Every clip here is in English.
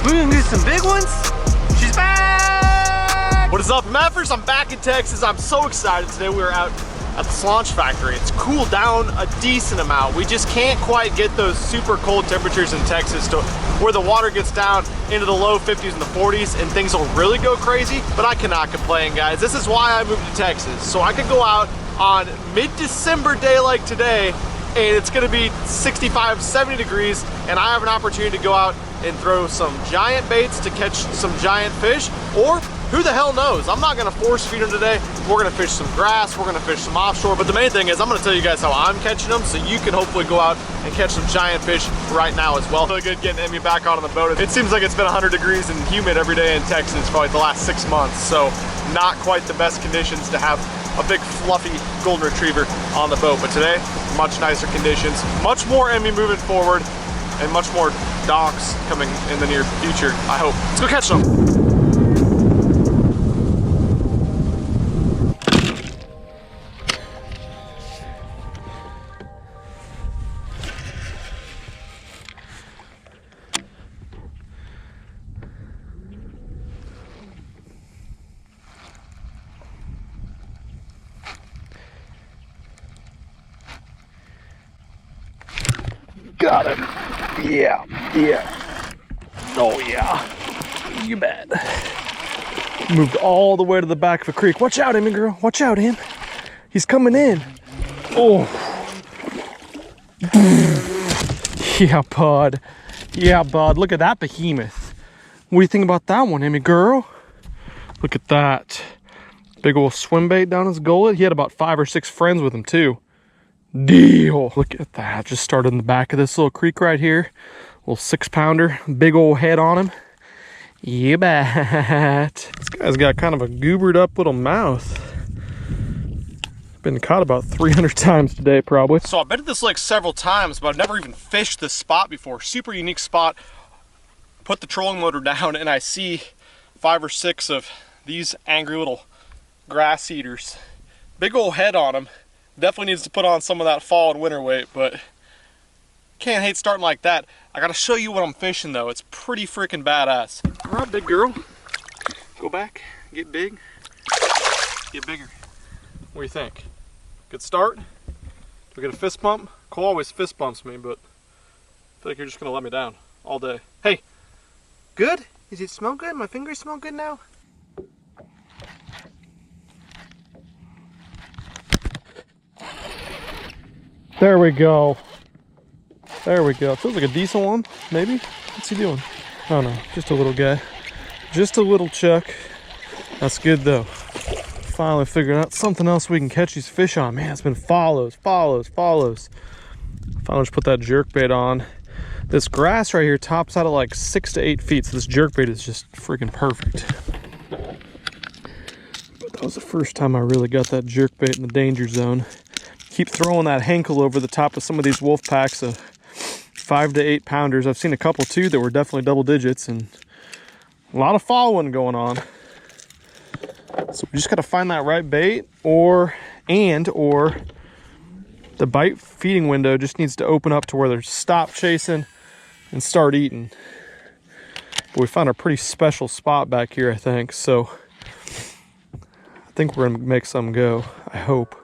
We're gonna get some big ones. She's back! What is up, Maffers? I'm back in Texas. I'm so excited. Today we were out at the launch factory. It's cooled down a decent amount. We just can't quite get those super cold temperatures in Texas to where the water gets down into the low 50s and the 40s and things will really go crazy, but I cannot complain, guys. This is why I moved to Texas. So I could go out on mid-December day like today and it's gonna be 65, 70 degrees and I have an opportunity to go out and throw some giant baits to catch some giant fish, or who the hell knows? I'm not gonna force feed them today. We're gonna fish some grass, we're gonna fish some offshore, but the main thing is I'm gonna tell you guys how I'm catching them so you can hopefully go out and catch some giant fish right now as well. Really good getting Emmy back on the boat. It seems like it's been 100 degrees and humid every day in Texas for like the last 6 months, so not quite the best conditions to have a big fluffy golden retriever on the boat. But today, much nicer conditions, much more Emmy moving forward, and much more donks coming in the near future, I hope. Let's go catch them. Got him. Yeah, yeah. Oh yeah. You bet. Moved all the way to the back of a creek. Watch out, Emmy girl. Watch out, Em. He's coming in. Oh. Yeah, bud. Yeah, bud. Look at that behemoth. What do you think about that one, Emmy girl? Look at that. Big old swim bait down his gullet. He had about 5 or 6 friends with him too. Deal. Look at that. Just started in the back of this little creek right here. Little 6-pounder. Big old head on him. You bet. This guy's got kind of a goobered up little mouth. Been caught about 300 times today probably. So I've been at this lake several times, but I've never even fished this spot before. Super unique spot. Put the trolling motor down and I see 5 or 6 of these angry little grass eaters. Big old head on them. Definitely needs to put on some of that fall and winter weight, but can't hate starting like that. I gotta show you what I'm fishing though. It's pretty freaking badass. All right, big girl. Go back, get big, get bigger. What do you think? Good start? Do we get a fist bump? Cole always fist bumps me, but I feel like you're just gonna let me down all day. Hey, good? Does it smell good? My fingers smell good now? There we go. There we go. Feels like a decent one, maybe? What's he doing? Oh no, just a little guy. Just a little chuck. That's good though. Finally figured out something else we can catch these fish on. Man, it's been follows. Finally just put that jerkbait on. This grass right here tops out at like 6 to 8 feet, so this jerkbait is just freaking perfect. But that was the first time I really got that jerkbait in the danger zone. Keep throwing that hankle over the top of some of these wolf packs of 5 to 8 pounders. I've seen a couple too that were definitely double digits and a lot of following going on. So we just got to find that right bait or the bite feeding window just needs to open up to where they stop chasing and start eating. But we found a pretty special spot back here, I think. So I think we're going to make some go, I hope.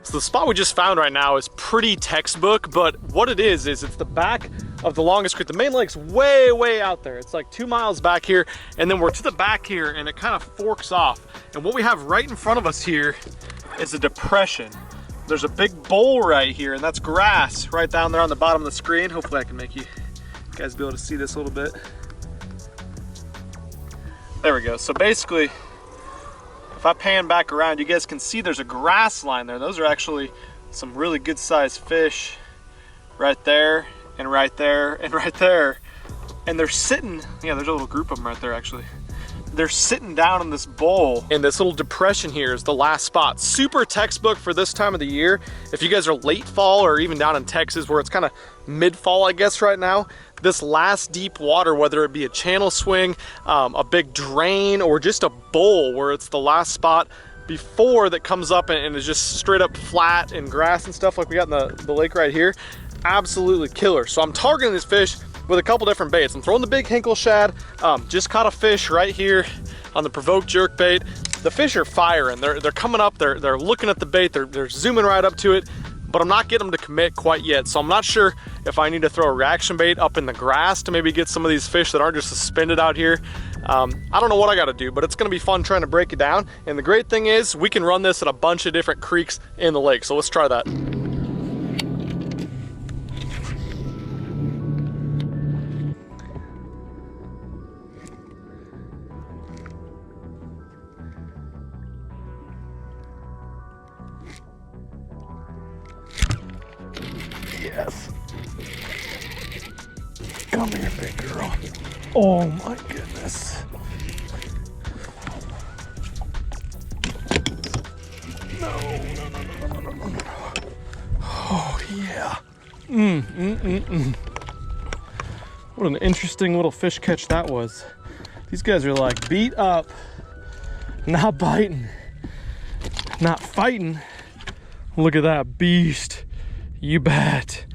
So the spot we just found right now is pretty textbook, but what it is it's the back of the longest creek. The main lake's way, way out there. It's like 2 miles back here, and then we're to the back here, and it kind of forks off. And what we have right in front of us here is a depression. There's a big bowl right here, and that's grass right down there on the bottom of the screen. Hopefully I can make you guys be able to see this a little bit. There we go. So basically, if I pan back around, you guys can see there's a grass line there. Those are actually some really good sized fish right there and right there and right there. And they're sitting, yeah, there's a little group of them right there actually. They're sitting down in this bowl. And this little depression here is the last spot. Super textbook for this time of the year. If you guys are late fall or even down in Texas where it's kind of mid-fall, I guess right now, this last deep water, whether it be a channel swing, a big drain, or just a bowl where it's the last spot before that comes up and is just straight up flat and grass and stuff like we got in the lake right here, absolutely killer. So I'm targeting this fish with a couple different baits. I'm throwing the big hinkle shad. Just caught a fish right here on the provoked jerk bait. The fish are firing. They're coming up. They're looking at the bait. They're zooming right up to it. But I'm not getting them to commit quite yet. So I'm not sure if I need to throw a reaction bait up in the grass to maybe get some of these fish that aren't just suspended out here. I don't know what I gotta do, but it's gonna be fun trying to break it down. And the great thing is we can run this at a bunch of different creeks in the lake. So let's try that. Yes. Come here, big girl. Oh my goodness. No. Oh yeah. What an interesting little fish catch that was. These guys are like beat up, not biting, not fighting. Look at that beast. You bet.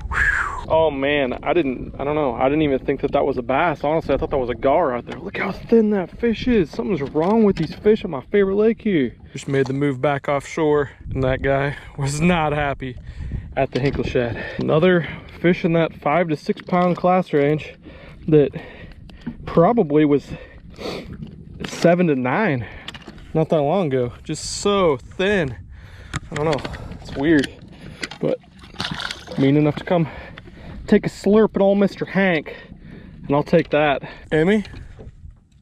Whew. Oh man, I don't know. I didn't even think that was a bass. Honestly, I thought that was a gar out there. Look how thin that fish is. Something's wrong with these fish on my favorite lake here. Just made the move back offshore, and that guy was not happy at the hinkle shad. Another fish in that 5 to 6 pound class range that probably was 7 to 9 not that long ago. Just so thin. I don't know. It's weird, but mean enough to come take a slurp at old Mr. Hank, and I'll take that. Amy,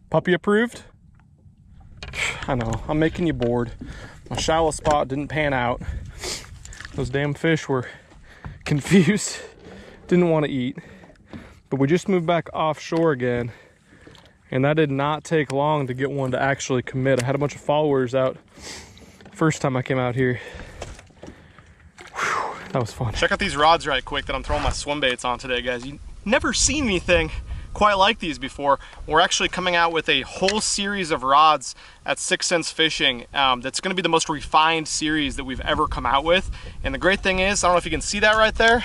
puppy approved? I know, I'm making you bored. My shallow spot didn't pan out. Those damn fish were confused, didn't want to eat. But we just moved back offshore again, and that did not take long to get one to actually commit. I had a bunch of followers out first time I came out here. That was fun. Check out these rods right quick that I'm throwing my swim baits on today, guys. You've never seen anything quite like these before. We're actually coming out with a whole series of rods at 6 Cents Fishing. That's gonna be the most refined series that we've ever come out with. And the great thing is, I don't know if you can see that right there,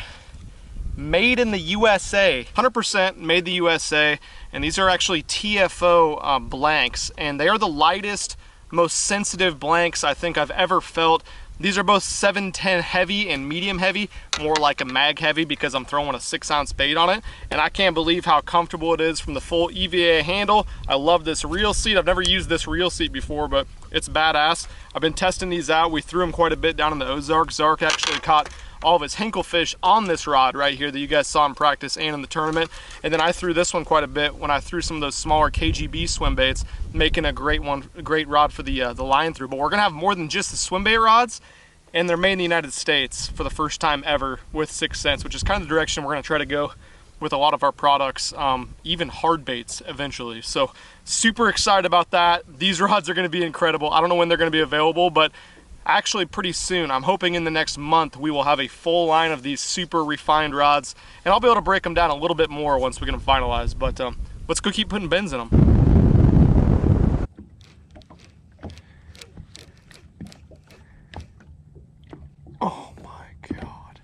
made in the USA, 100% made in the USA. And these are actually TFO blanks, and they are the lightest, most sensitive blanks I think I've ever felt. These are both 710 heavy and medium heavy, more like a mag heavy because I'm throwing a 6 ounce bait on it. And I can't believe how comfortable it is from the full EVA handle. I love this reel seat. I've never used this reel seat before, but it's badass. I've been testing these out. We threw them quite a bit down in the Ozarks. Zark actually caught all of his hinkle fish on this rod right here that you guys saw in practice and in the tournament. And then I threw this one quite a bit when I threw some of those smaller KGB swim baits, making a great rod for the line through. But we're gonna have more than just the swim bait rods, and they're made in the United States for the first time ever with 6 Cents, which is kind of the direction we're gonna try to go with a lot of our products, even hard baits eventually. So super excited about that. These rods are gonna be incredible. I don't know when they're gonna be available, but actually pretty soon. I'm hoping in the next month we will have a full line of these super refined rods, and I'll be able to break them down a little bit more once we get them finalized. But let's go keep putting bends in them. Oh my God.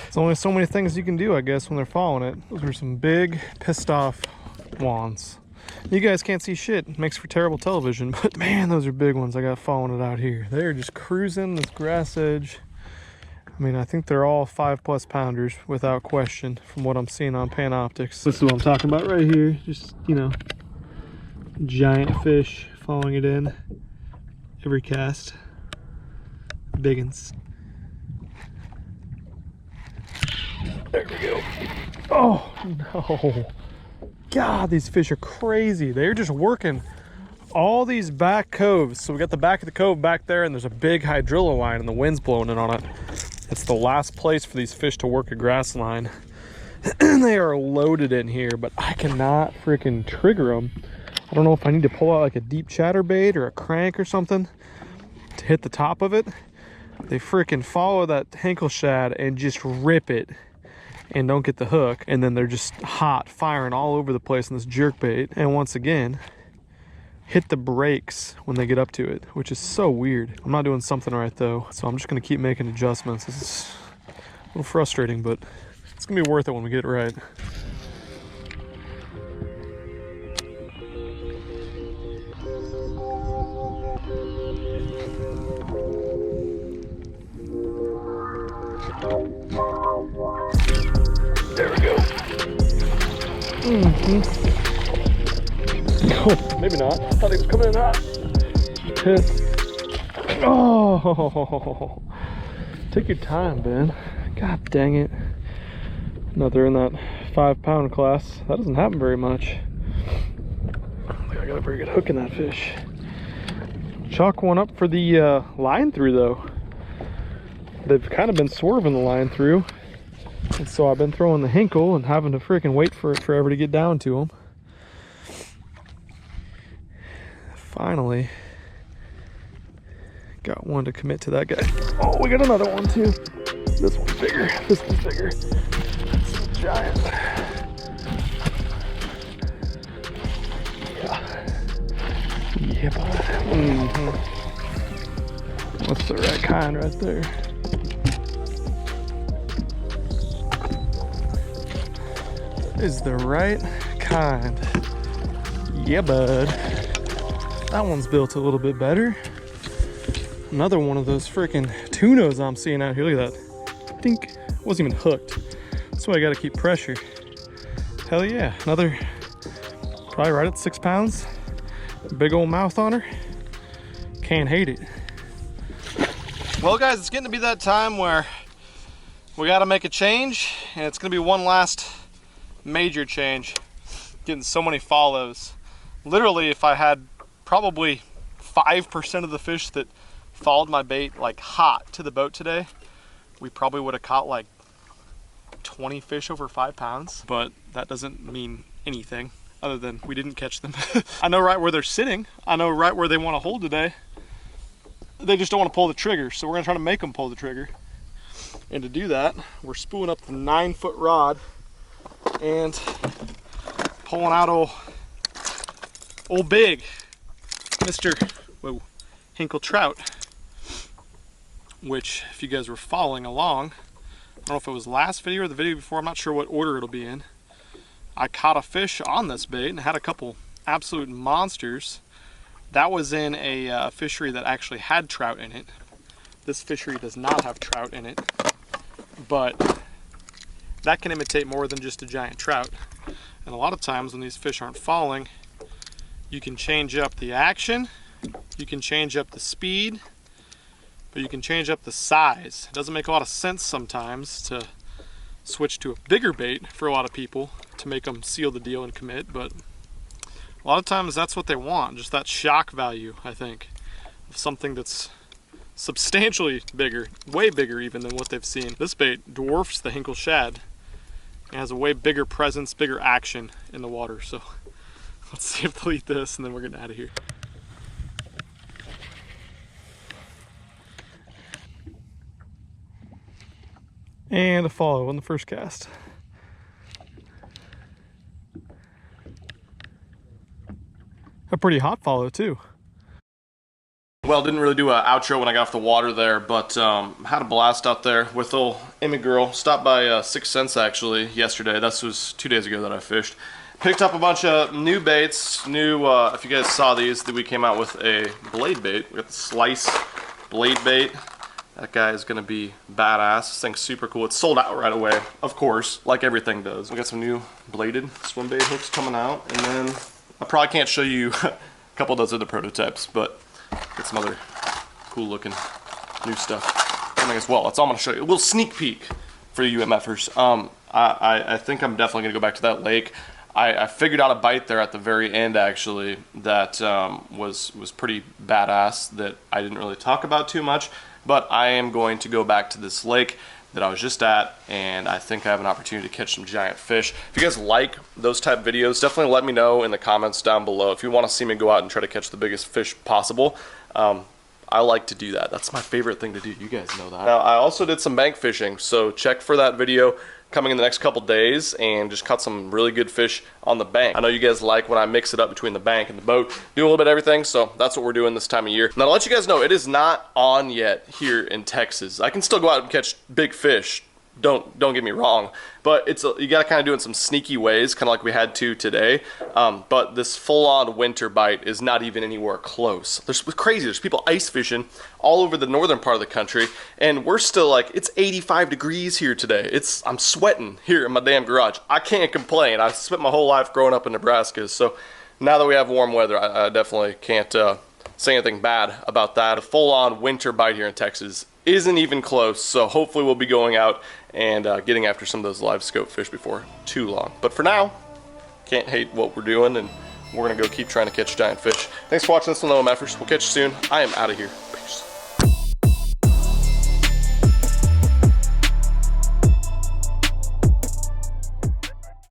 There's only so many things you can do, I guess, when they're following it. Those are some big pissed off wands. You guys can't see shit. It makes for terrible television, but man, those are big ones I got following it out here. They're just cruising this grass edge. I mean, I think they're all 5+ pounders without question from what I'm seeing on Panoptics. This is what I'm talking about right here. Just, you know, giant fish following it in every cast. Biggins. There we go. Oh no. God, these fish are crazy. They're just working all these back coves. So we got the back of the cove back there, and there's a big hydrilla line and the wind's blowing in on it. It's the last place for these fish to work a grass line. They are loaded in here, but I cannot freaking trigger them. I don't know if I need to pull out like a deep chatterbait or a crank or something to hit the top of it. They freaking follow that hinkle shad and just rip it and don't get the hook, and then they're just hot firing all over the place in this jerk bait, and once again hit the brakes when they get up to it, which is so weird. I'm not doing something right though, so I'm just gonna keep making adjustments. This is little frustrating, but it's gonna be worth it when we get it right. There we go. Oh, maybe not. I thought he was coming in hot. Oh, take your time, Ben. God dang it. Another in that 5-pound class. That doesn't happen very much. I got a very good hook in that fish. Chalk one up for the line through though. They've kind of been swerving the line through. And so I've been throwing the hinkle and having to freaking wait for it forever to get down to them. Finally got one to commit to that guy. Oh, we got another one too. This one's bigger. This one's bigger. It's a giant. Yeah. Yeah, bud. That's the right kind right there. Is the right kind. Yeah, bud. That one's built a little bit better. Another one of those freaking tunos I'm seeing out here. Look at that. Dink. Wasn't even hooked. That's why I gotta keep pressure. Hell yeah. Another, probably right at 6 pounds. Big old mouth on her. Can't hate it. Well, guys, it's getting to be that time where we gotta make a change, and it's gonna be one last major change. Getting so many follows. Literally, if I had probably 5% of the fish that followed my bait like hot to the boat today, we probably would have caught like 20 fish over 5 pounds. But that doesn't mean anything other than we didn't catch them. I know right where they're sitting. I know right where they want to hold today. They just don't want to pull the trigger, so we're gonna try to make them pull the trigger. And to do that, we're spooling up the 9-foot rod and pulling out old big Mr. Hinkle trout, which, if you guys were following along, I don't know if it was last video or the video before, I'm not sure what order it'll be in. I caught a fish on this bait and had a couple absolute monsters. That was in a fishery that actually had trout in it. This fishery does not have trout in it, but that can imitate more than just a giant trout. And a lot of times when these fish aren't falling, you can change up the action, you can change up the speed, but you can change up the size. It doesn't make a lot of sense sometimes to switch to a bigger bait for a lot of people to make them seal the deal and commit, but a lot of times that's what they want, just that shock value, I think, of something that's substantially bigger, way bigger even than what they've seen. This bait dwarfs the Hinkle shad and has a way bigger presence, bigger action in the water. So let's see if they'll eat this and then we're getting out of here. And a follow on the first cast. A pretty hot follow too. Well, didn't really do an outro when I got off the water there, but had a blast out there with old Amy Girl. Stopped by 6 Cents actually yesterday. This was 2 days ago that I fished. Picked up a bunch of new baits. If you guys saw these, that we came out with a blade bait. We got the Slice blade bait. That guy is gonna be badass. This thing's super cool. It's sold out right away, of course, like everything does. We got some new bladed swim bait hooks coming out, and then I probably can't show you a couple of those other prototypes, but get some other cool looking new stuff coming as well. That's all I'm gonna show you. A little sneak peek for you MFers. I think I'm definitely gonna go back to that lake. I figured out a bite there at the very end actually that was pretty badass that I didn't really talk about too much, but I am going to go back to this lake that I was just at, and I think I have an opportunity to catch some giant fish. If you guys like those type videos, definitely let me know in the comments down below. If you want to see me go out and try to catch the biggest fish possible, I like to do that. That's my favorite thing to do. You guys know that. Now, I also did some bank fishing, so check for that video coming in the next couple days, and just caught some really good fish on the bank. I know you guys like when I mix it up between the bank and the boat, do a little bit of everything, so that's what we're doing this time of year. Now, to let you guys know, it is not on yet here in Texas. I can still go out and catch big fish Don't get me wrong, but you got to kind of do it in some sneaky ways, kind of like we had to today. But this full-on winter bite is not even anywhere close. It's crazy. There's people ice fishing all over the northern part of the country, and we're still like, it's 85 degrees here today. I'm sweating here in my damn garage. I can't complain. I spent my whole life growing up in Nebraska, so now that we have warm weather, I definitely can't say anything bad about that. A full-on winter bite here in Texas isn't even close, so hopefully we'll be going out and getting after some of those live scope fish before too long. But for now, can't hate what we're doing, and we're gonna go keep trying to catch giant fish. Thanks for watching this one, Low Meffers. We'll catch you soon. I am out of here. Peace.